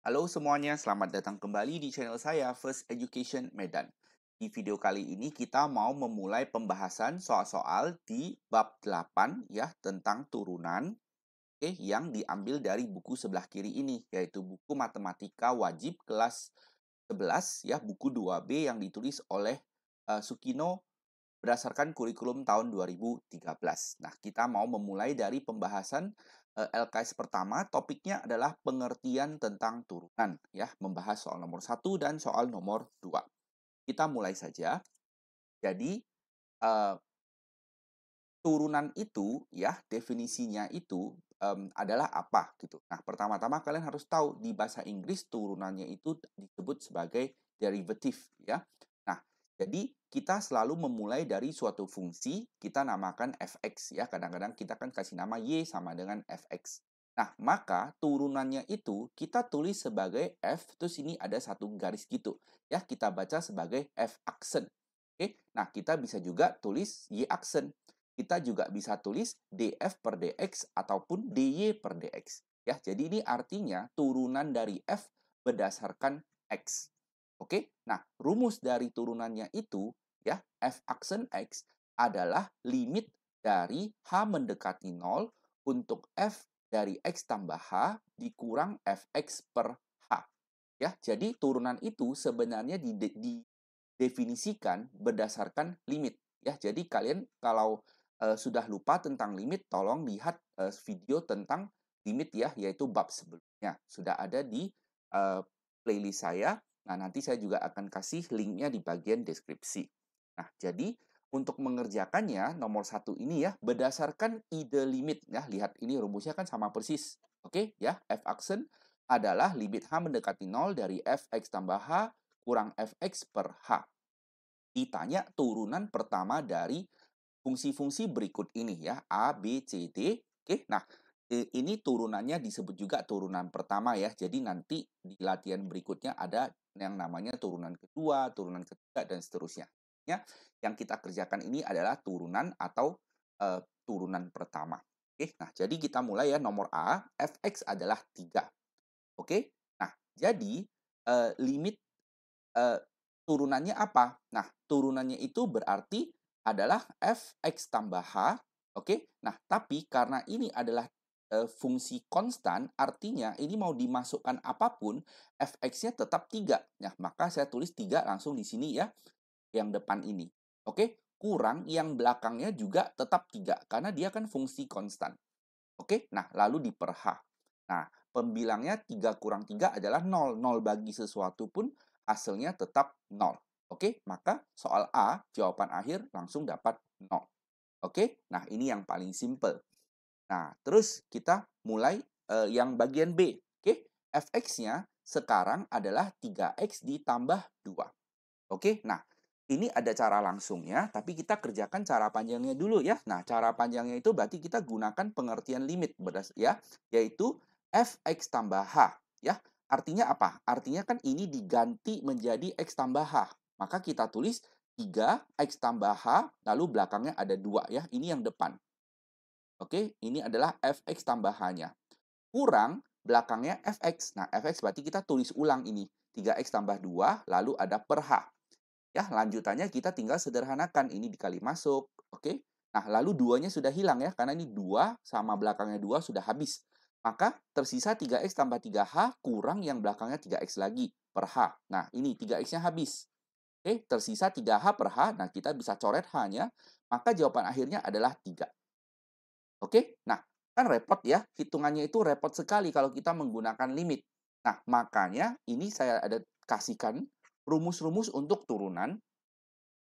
Halo semuanya, selamat datang kembali di channel saya First Education Medan. Di video kali ini kita mau memulai pembahasan soal-soal di bab 8 ya tentang turunan yang diambil dari buku sebelah kiri ini yaitu buku Matematika Wajib kelas 11 ya buku 2B yang ditulis oleh Sukino berdasarkan kurikulum tahun 2013. Nah, kita mau memulai dari pembahasan LKS pertama, topiknya adalah pengertian tentang turunan, ya, membahas soal nomor 1 dan soal nomor 2. Kita mulai saja. Jadi, eh, turunan itu, ya, definisinya itu adalah apa, gitu. Nah, pertama-tama kalian harus tahu, di bahasa Inggris turunannya itu disebut sebagai derivative, ya. Nah, jadi kita selalu memulai dari suatu fungsi, kita namakan fx ya. Kadang-kadang kita kan kasih nama y sama dengan fx. Nah, maka turunannya itu kita tulis sebagai f, terus ini ada satu garis gitu. Ya, kita baca sebagai f aksen. Oke, nah kita bisa juga tulis y aksen. Kita juga bisa tulis df per dx ataupun dy per dx. Ya, jadi ini artinya turunan dari f berdasarkan x. Oke, nah rumus dari turunannya itu ya f aksen x adalah limit dari h mendekati 0 untuk f dari x tambah h dikurang fx per h. Ya, jadi turunan itu sebenarnya didefinisikan berdasarkan limit. Ya, jadi kalian kalau sudah lupa tentang limit, tolong lihat video tentang limit ya, yaitu bab sebelumnya. Sudah ada di playlist saya. Nah, nanti saya juga akan kasih linknya di bagian deskripsi. Nah, jadi untuk mengerjakannya, nomor satu ini ya, berdasarkan ide limit. Ya, lihat ini rumusnya kan sama persis. Oke, ya, f aksen adalah limit h mendekati 0 dari fx tambah h kurang fx per h. Ditanya turunan pertama dari fungsi-fungsi berikut ini ya, A, B, C, D. Oke, nah ini turunannya disebut juga turunan pertama ya. Jadi nanti di latihan berikutnya ada yang namanya turunan kedua, turunan ketiga, dan seterusnya. Ya, yang kita kerjakan ini adalah turunan atau turunan pertama. Oke, nah jadi kita mulai ya nomor A, fx adalah 3. Oke, nah jadi limit eh, turunannya apa? Nah, turunannya itu berarti adalah fx tambah h. Oke, nah tapi karena ini adalah fungsi konstan, artinya ini mau dimasukkan apapun, fx-nya tetap 3. Nah, maka saya tulis 3 langsung di sini ya, yang depan ini. Oke, kurang yang belakangnya juga tetap 3, karena dia kan fungsi konstan. Oke, nah lalu di per H. Nah, pembilangnya 3 kurang 3 adalah 0. 0 bagi sesuatu pun hasilnya tetap 0. Oke, maka soal A, jawaban akhir langsung dapat 0. Oke, nah ini yang paling simple. Nah, terus kita mulai yang bagian B. Oke, fx-nya sekarang adalah 3x ditambah 2. Oke, nah ini ada cara langsungnya, tapi kita kerjakan cara panjangnya dulu ya. Nah, cara panjangnya itu berarti kita gunakan pengertian limit ya, yaitu fx tambah h ya. Artinya apa? Artinya kan ini diganti menjadi x tambah h. Maka kita tulis 3x tambah h, lalu belakangnya ada 2 ya. Ini yang depan. Oke, ini adalah fx tambah h-nya. Kurang belakangnya fx. Nah, fx berarti kita tulis ulang ini. 3x tambah 2, lalu ada per h. Ya, lanjutannya kita tinggal sederhanakan. Ini dikali masuk, oke? Nah, lalu 2-nya sudah hilang ya, karena ini 2 sama belakangnya 2 sudah habis. Maka tersisa 3x tambah 3h kurang yang belakangnya 3x lagi per h. Nah, ini 3x-nya habis. Oke, tersisa 3h per h. Nah, kita bisa coret h-nya. Maka jawaban akhirnya adalah 3. Oke, nah kan repot ya, hitungannya itu repot sekali kalau kita menggunakan limit. Nah, makanya ini saya ada kasihkan rumus-rumus untuk turunan.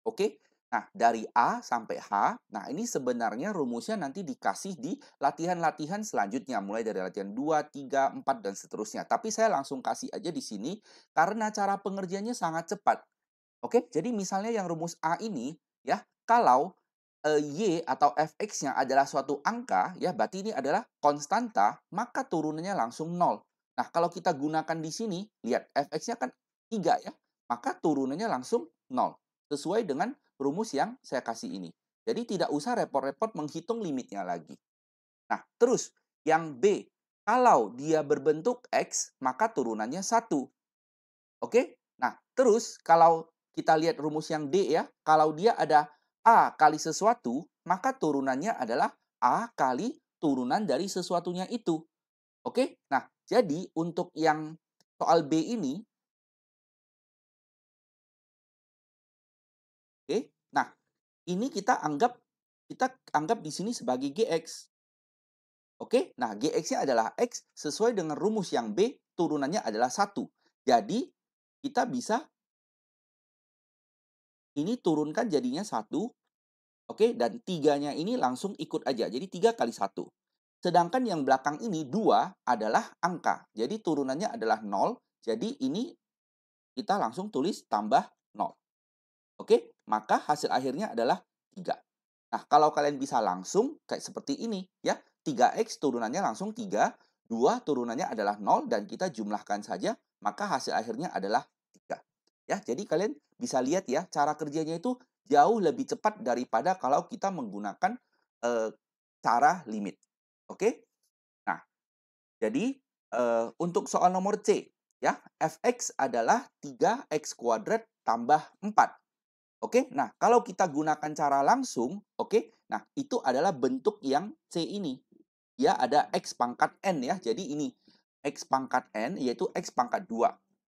Oke, nah dari A sampai H, nah ini sebenarnya rumusnya nanti dikasih di latihan-latihan selanjutnya, mulai dari latihan 2, 3, 4, dan seterusnya. Tapi saya langsung kasih aja di sini, karena cara pengerjaannya sangat cepat. Oke, jadi misalnya yang rumus A ini, ya, kalau Y atau fx-nya adalah suatu angka, ya, berarti ini adalah konstanta, maka turunannya langsung 0. Nah, kalau kita gunakan di sini, lihat fx-nya kan 3 ya, maka turunannya langsung 0. Sesuai dengan rumus yang saya kasih ini. Jadi tidak usah repot-repot menghitung limitnya lagi. Nah, terus yang B, Kalau dia berbentuk X, maka turunannya 1. Oke? Nah, terus kalau kita lihat rumus yang D ya, kalau dia ada A kali sesuatu, maka turunannya adalah A kali turunan dari sesuatunya itu. Oke? Nah, jadi untuk yang soal B ini, oke? Nah, ini kita anggap di sini sebagai GX. Oke? Nah, GX-nya adalah X sesuai dengan rumus yang B, turunannya adalah 1. Jadi, kita bisa ini turunkan jadinya 1. Oke, dan tiganya ini langsung ikut aja. Jadi 3 kali 1. Sedangkan yang belakang ini 2 adalah angka. Jadi turunannya adalah 0. Jadi ini kita langsung tulis tambah 0. Oke, maka hasil akhirnya adalah 3. Nah, kalau kalian bisa langsung kayak seperti ini ya. 3x turunannya langsung 3, 2 turunannya adalah 0 dan kita jumlahkan saja, maka hasil akhirnya adalah 3. Ya, jadi kalian bisa lihat ya, cara kerjanya itu jauh lebih cepat daripada kalau kita menggunakan eh, cara limit. Oke? Nah, jadi untuk soal nomor C ya, fx adalah 3x kuadrat tambah 4. Oke, nah kalau kita gunakan cara langsung, oke, nah itu adalah bentuk yang C ini. Ya ada X pangkat N ya, jadi ini X pangkat N yaitu X pangkat 2.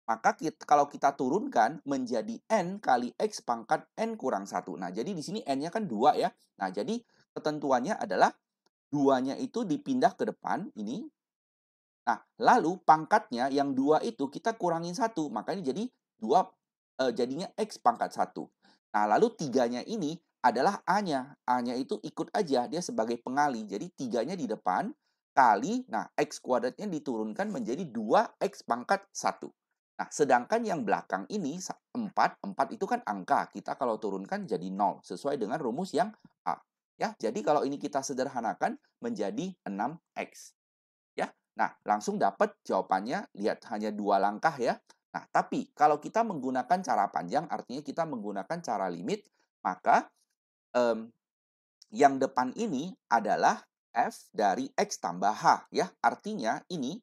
Maka kalau kita turunkan menjadi N kali X pangkat N kurang 1. Nah, jadi di sini N-nya kan 2 ya. Nah, jadi ketentuannya adalah 2-nya itu dipindah ke depan, ini. Nah, lalu pangkatnya yang 2 itu kita kurangin 1, makanya jadi 2 jadinya X pangkat 1. Nah, lalu 3-nya ini adalah A-nya. A-nya itu ikut aja, dia sebagai pengali. Jadi 3-nya di depan, kali, nah X kuadratnya diturunkan menjadi 2X pangkat 1. Nah, sedangkan yang belakang ini 4, 4 itu kan angka. Kita kalau turunkan jadi 0, sesuai dengan rumus yang A. Ya, jadi kalau ini kita sederhanakan menjadi 6X. Ya. Nah, langsung dapat jawabannya, lihat hanya 2 langkah ya. Nah, tapi kalau kita menggunakan cara panjang, artinya kita menggunakan cara limit, maka em, yang depan ini adalah F dari X tambah H ya. Artinya ini,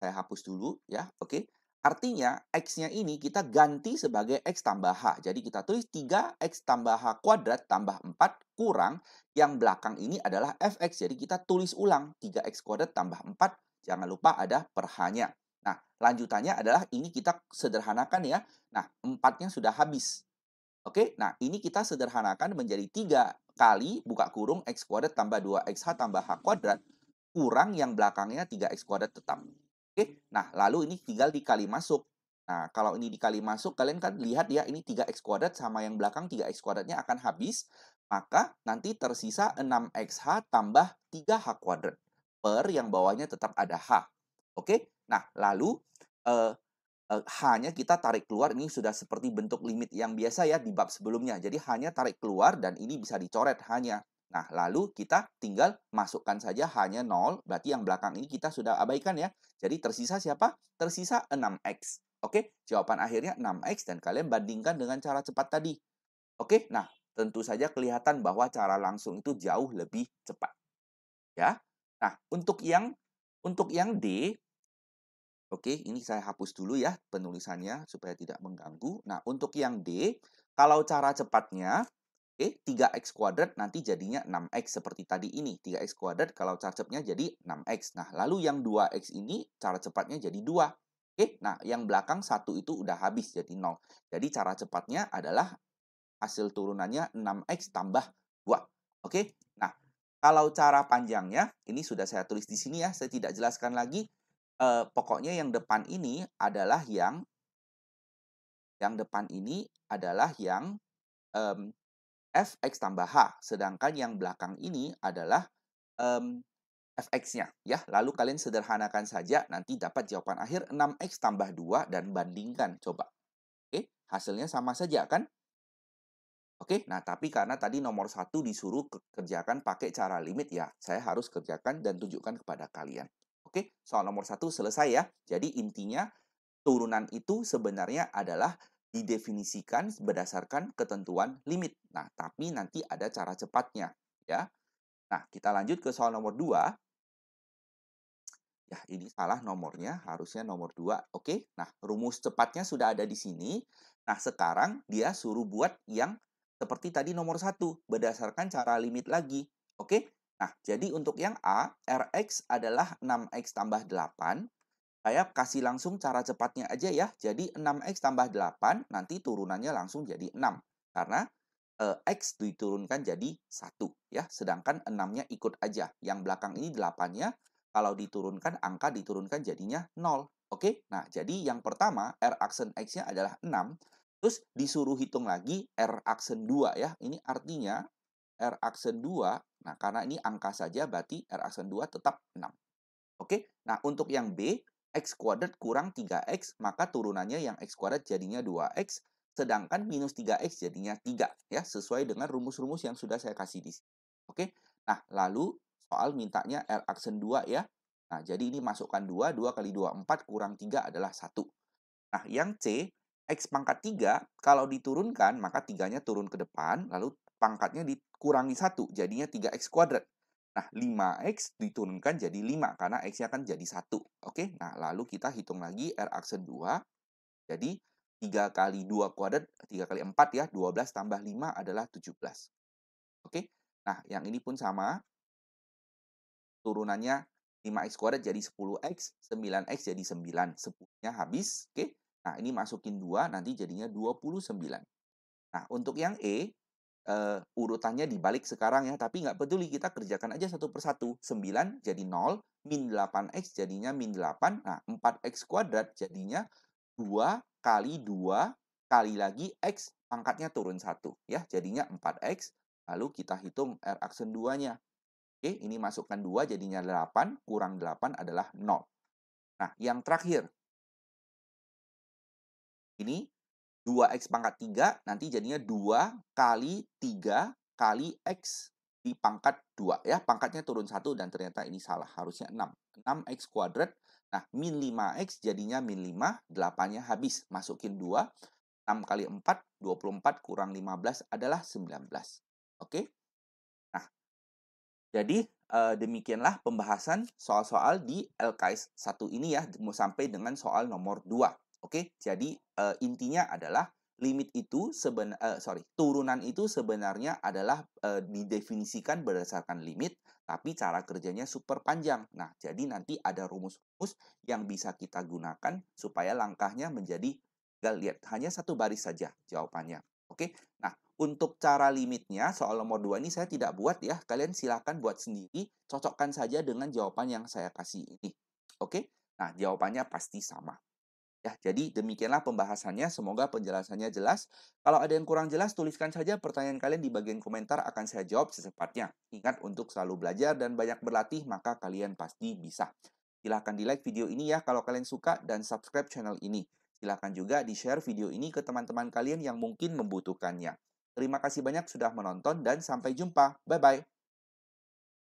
saya hapus dulu ya, oke. Artinya X-nya ini kita ganti sebagai X tambah H. Jadi kita tulis 3X tambah H kuadrat tambah 4 kurang yang belakang ini adalah Fx. Jadi kita tulis ulang 3X kuadrat tambah 4. Jangan lupa ada per H-nya. Nah, lanjutannya adalah ini kita sederhanakan ya. Nah, 4-nya sudah habis. Oke, nah ini kita sederhanakan menjadi 3 kali buka kurung X kuadrat tambah 2XH tambah H kuadrat kurang yang belakangnya 3X kuadrat tetap. Oke, nah lalu ini tinggal dikali masuk. Nah, kalau ini dikali masuk, kalian kan lihat ya, ini 3X kuadrat sama yang belakang 3X kuadratnya akan habis. Maka nanti tersisa 6XH tambah 3H kuadrat. Per yang bawahnya tetap ada H. Oke, nah lalu eh, H-nya kita tarik keluar, ini sudah seperti bentuk limit yang biasa ya di bab sebelumnya. Jadi H-nya tarik keluar dan ini bisa dicoret H-nya. Nah, lalu kita tinggal masukkan saja H-nya 0, berarti yang belakang ini kita sudah abaikan ya. Jadi tersisa siapa? Tersisa 6X. Oke, jawaban akhirnya 6X dan kalian bandingkan dengan cara cepat tadi. Oke, nah tentu saja kelihatan bahwa cara langsung itu jauh lebih cepat. Ya. Nah, untuk yang D, oke, ini saya hapus dulu ya penulisannya supaya tidak mengganggu. Nah, untuk yang D, kalau cara cepatnya, oke, 3x kuadrat nanti jadinya 6x seperti tadi ini. 3x kuadrat kalau cara cepatnya jadi 6x. Nah, lalu yang 2x ini cara cepatnya jadi 2. Oke, nah yang belakang 1 itu udah habis jadi 0. Jadi cara cepatnya adalah hasil turunannya 6x tambah 2. Oke, nah kalau cara panjangnya, ini sudah saya tulis di sini ya, saya tidak jelaskan lagi. Pokoknya yang depan ini adalah yang depan ini adalah yang em, fx tambah h, sedangkan yang belakang ini adalah em, fx-nya ya. Lalu kalian sederhanakan saja, nanti dapat jawaban akhir 6x tambah 2 dan bandingkan coba. Oke, hasilnya sama saja kan? Oke, nah tapi karena tadi nomor 1 disuruh kerjakan pakai cara limit ya, saya harus kerjakan dan tunjukkan kepada kalian. Oke, soal nomor 1 selesai ya. Jadi intinya turunan itu sebenarnya adalah didefinisikan berdasarkan ketentuan limit. Nah, tapi nanti ada cara cepatnya ya. Nah, kita lanjut ke soal nomor 2. Ya, ini salah nomornya, harusnya nomor 2. Oke, nah rumus cepatnya sudah ada di sini. Nah, sekarang dia suruh buat yang seperti tadi nomor 1, berdasarkan cara limit lagi. Oke, nah jadi untuk yang A, Rx adalah 6x tambah 8. Saya kasih langsung cara cepatnya aja ya. Jadi 6x tambah 8, nanti turunannya langsung jadi 6. Karena X diturunkan jadi 1 ya, sedangkan 6-nya ikut aja. Yang belakang ini 8-nya kalau diturunkan angka diturunkan jadinya 0. Oke? Nah, jadi yang pertama R aksen X-nya adalah 6, terus disuruh hitung lagi R aksen 2 ya. Ini artinya R aksen 2, nah karena ini angka saja berarti R aksen 2 tetap 6. Oke? Nah, untuk yang B, X kuadrat kurang 3X, maka turunannya yang X kuadrat jadinya 2X, sedangkan minus 3X jadinya 3, ya, sesuai dengan rumus-rumus yang sudah saya kasih di sini. Oke? Nah, lalu soal mintanya R aksen 2 ya. Nah, jadi ini masukkan 2, 2 kali 2, 4, kurang 3 adalah 1. Nah, yang C, X pangkat 3, kalau diturunkan, maka 3-nya turun ke depan, lalu pangkatnya dikurangi 1, jadinya 3X kuadrat. Nah, 5X diturunkan jadi 5, karena X-nya kan jadi 1. Oke, nah lalu kita hitung lagi R aksen 2, jadi 3 kali 2 kuadrat, 3 kali 4 ya, 12 tambah 5 adalah 17. Oke, nah yang ini pun sama, turunannya 5x kuadrat jadi 10x, 9x jadi 9. 10-nya habis, oke. Nah, ini masukin 2, nanti jadinya 29. Nah, untuk yang E, urutannya dibalik sekarang ya, tapi nggak peduli, kita kerjakan aja satu persatu. 9 jadi 0, min 8x jadinya min 8. Nah, 4x kuadrat jadinya 2 kali 2 kali lagi x, pangkatnya turun 1. Ya, jadinya 4x, lalu kita hitung R aksen 2-nya. Oke, ini masukkan 2 jadinya 8, kurang 8 adalah 0. Nah, yang terakhir, ini 2x pangkat 3, nanti jadinya 2 kali 3 kali x di pangkat 2. Ya, pangkatnya turun 1 dan ternyata ini salah, harusnya 6. 6x kuadrat, nah min 5x jadinya min 5, 8-nya habis, masukin 2, 6 kali 4, 24 kurang 15 adalah 19. Oke? Nah, jadi, demikianlah pembahasan soal-soal di LKS 1 ini ya, sampai dengan soal nomor 2. Oke, jadi, intinya adalah limit itu turunan itu sebenarnya adalah, didefinisikan berdasarkan limit, tapi cara kerjanya super panjang. Nah, jadi nanti ada rumus-rumus yang bisa kita gunakan supaya langkahnya menjadi tinggal lihat, hanya satu baris saja jawabannya. Oke? Nah, untuk cara limitnya, soal nomor 2 ini saya tidak buat ya. Kalian silakan buat sendiri, cocokkan saja dengan jawaban yang saya kasih ini. Oke? Nah, jawabannya pasti sama. Ya, jadi demikianlah pembahasannya. Semoga penjelasannya jelas. Kalau ada yang kurang jelas, tuliskan saja pertanyaan kalian di bagian komentar, akan saya jawab secepatnya. Ingat untuk selalu belajar dan banyak berlatih, maka kalian pasti bisa. Silahkan di-like video ini ya kalau kalian suka, dan subscribe channel ini. Silahkan juga di-share video ini ke teman-teman kalian yang mungkin membutuhkannya. Terima kasih banyak sudah menonton dan sampai jumpa. Bye-bye.